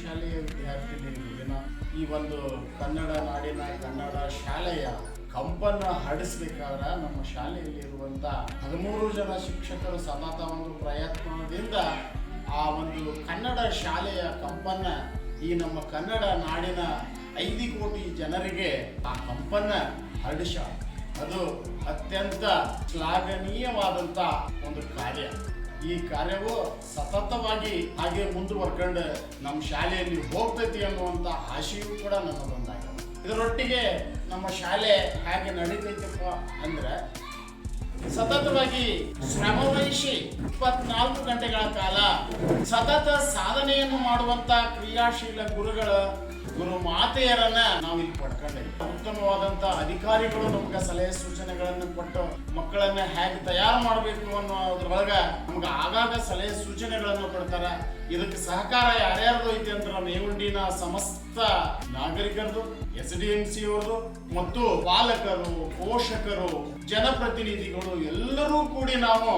ಶಾಲೆಯ ವಿದ್ಯಾರ್ಥಿನಿಯರಿಗೂ ಈ ಒಂದು ಕನ್ನಡ ನಾಡಿನ ಕನ್ನಡ ಶಾಲೆಯ ಕಂಪನ್ನು ಹರಡಿಸಬೇಕಾದ್ರೆ ನಮ್ಮ ಶಾಲೆಯಲ್ಲಿರುವಂಥ 13 ಜನ ಶಿಕ್ಷಕರು ಸತತ ಒಂದು ಪ್ರಯತ್ನದಿಂದ ಆ ಒಂದು ಕನ್ನಡ ಶಾಲೆಯ ಕಂಪನ್ನ ಈ ನಮ್ಮ ಕನ್ನಡ ನಾಡಿನ 5 ಕೋಟಿ ಜನರಿಗೆ ಆ ಕಂಪನ್ನ ಹರಡಿಸ ಅದು ಅತ್ಯಂತ ಶ್ಲಾಘನೀಯವಾದಂಥ ಒಂದು ಕಾರ್ಯ. ಈ ಕಾರ್ಯವು ಸತತವಾಗಿ ಹಾಗೆ ಮುಂದುವರ್ಕೊಂಡು ನಮ್ಮ ಶಾಲೆಯಲ್ಲಿ ಹೋಗ್ತೈತಿ ಅನ್ನುವಂಥ ಆಶೆಯೂ ಕೂಡ ನನ್ನದೊಂದಾಗಿದೆ. ಇದರೊಟ್ಟಿಗೆ ನಮ್ಮ ಶಾಲೆ ಹೇಗೆ ನಡೀತೈತಪ್ಪ ಅಂದ್ರೆ ಸತತವಾಗಿ ಶ್ರಮವಹಿಸಿ 24 ಗಂಟೆಗಳ ಕಾಲ ಸತತ ಸಾಧನೆಯನ್ನು ಮಾಡುವಂತ ಕ್ರಿಯಾಶೀಲ ಗುರು ಮಾತೆಯರನ್ನ ನಾವು ಇಲ್ಲಿ ಪಡ್ಕೊಂಡಿದ್ದೀವಿ. ಉತ್ತಮವಾದಂತ ಅಧಿಕಾರಿಗಳು ನಮ್ಗೆ ಸಲಹೆ ಸೂಚನೆಗಳನ್ನು ಕೊಟ್ಟು ಮಕ್ಕಳನ್ನ ಹೇಗೆ ತಯಾರು ಮಾಡಬೇಕು ಅನ್ನೋದ್ರೊಳಗ ನಮ್ಗೆ ಆಗಾಗ ಸಲಹೆ ಸೂಚನೆಗಳನ್ನು ಕೊಡ್ತಾರ. ಇದಕ್ಕೆ ಸಹಕಾರ ಯಾರ್ಯಾರ್ದು ಐತಿ ಅಂತ ನಮ್ಮ ಮೇವುಂಡಿನ ಸಮಸ್ತ ನಾಗರಿಕರದು, SDMC ಅವ್ರದ್ದು ಮತ್ತು ಪಾಲಕರು, ಪೋಷಕರು, ಜನಪ್ರತಿನಿಧಿಗಳು ಎಲ್ಲರೂ ಕೂಡಿ ನಾವು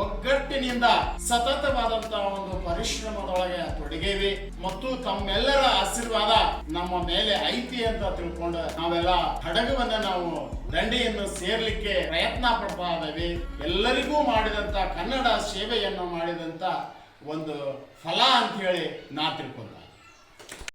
ಒಗ್ಗಟ್ಟಿನಿಂದ ಸತತವಾದಂತಹ ಒಂದು ಪರಿಶ್ರಮದೊಳಗೆ ತೊಡಗೇವಿ ಮತ್ತು ತಮ್ಮೆಲ್ಲರ ಆಶೀರ್ವಾದ ನಮ್ಮ ಮೇಲೆ ಐತಿ ಅಂತ ತಿಳ್ಕೊಂಡು ನಾವೆಲ್ಲ ಹಡಗವನ್ನ ನಾವು ದಂಡೆಯನ್ನು ಸೇರ್ಲಿಕ್ಕೆ ಪ್ರಯತ್ನ ಪಡ್ತಾ ಇದ್ದೇವೆ. ಎಲ್ಲರಿಗೂ ಮಾಡಿದಂತ ಕನ್ನಡ ಸೇವೆಯನ್ನು ಮಾಡಿದಂತ ಒಂದು ಫಲ ಅಂತ ಹೇಳಿ ನಾ ತಿಳ್ಕೊಂಡ.